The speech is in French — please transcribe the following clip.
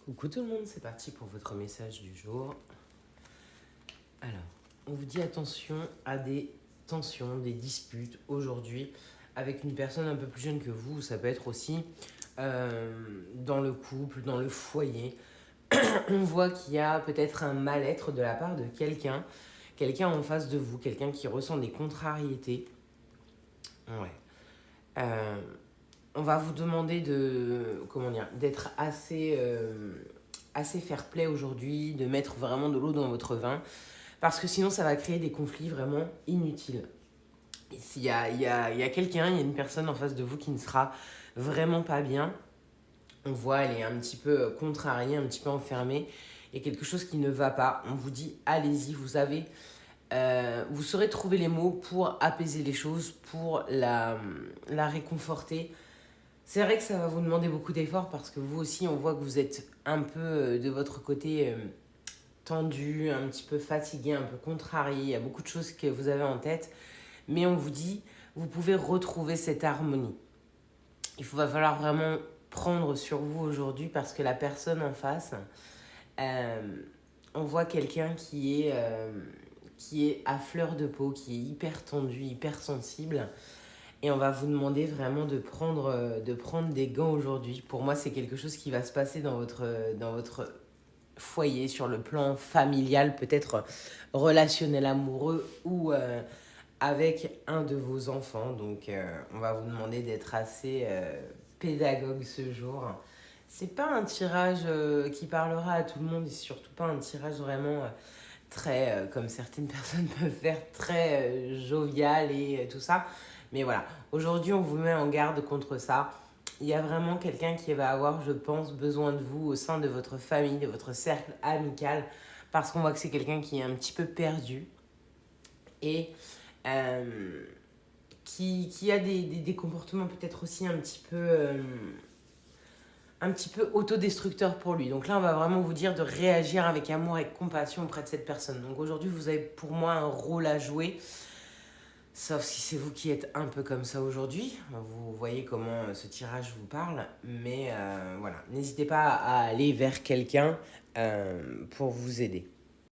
Coucou tout le monde, c'est parti pour votre message du jour. Alors, on vous dit attention à des tensions, des disputes aujourd'hui avec une personne un peu plus jeune que vous. Ça peut être aussi dans le couple, dans le foyer. On voit qu'il y a peut-être un mal-être de la part de quelqu'un en face de vous, quelqu'un qui ressent des contrariétés. Ouais. Euh, on va vous demander d'être assez fair-play aujourd'hui, de mettre vraiment de l'eau dans votre vin, parce que sinon ça va créer des conflits vraiment inutiles. Et il y a quelqu'un, il y a une personne en face de vous qui ne sera vraiment pas bien. On voit, elle est un petit peu contrariée, un petit peu enfermée. Il y a quelque chose qui ne va pas. On vous dit, allez-y, vous saurez trouver les mots pour apaiser les choses, pour la réconforter. C'est vrai que ça va vous demander beaucoup d'efforts parce que vous aussi, on voit que vous êtes un peu de votre côté tendu, un petit peu fatigué, un peu contrarié. Il y a beaucoup de choses que vous avez en tête. Mais on vous dit, vous pouvez retrouver cette harmonie. Va falloir vraiment prendre sur vous aujourd'hui parce que la personne en face, euh, on voit quelqu'un qui est à fleur de peau, qui est hyper tendu, hyper sensible. Et on va vous demander vraiment de prendre des gants aujourd'hui. Pour moi, c'est quelque chose qui va se passer dans votre foyer, sur le plan familial, peut-être relationnel amoureux ou avec un de vos enfants. Donc, on va vous demander d'être assez pédagogue ce jour. C'est pas un tirage qui parlera à tout le monde et surtout pas un tirage vraiment très, comme certaines personnes peuvent faire, très jovial et tout ça. Mais voilà, aujourd'hui, on vous met en garde contre ça. Il y a vraiment quelqu'un qui va avoir, je pense, besoin de vous au sein de votre famille, de votre cercle amical, parce qu'on voit que c'est quelqu'un qui est un petit peu perdu et euh, qui a des comportements peut-être aussi un petit peu autodestructeur pour lui. Donc là, on va vraiment vous dire de réagir avec amour et compassion auprès de cette personne. Donc aujourd'hui, vous avez pour moi un rôle à jouer, sauf si c'est vous qui êtes un peu comme ça aujourd'hui. Vous voyez comment ce tirage vous parle. Mais voilà, n'hésitez pas à aller vers quelqu'un pour vous aider.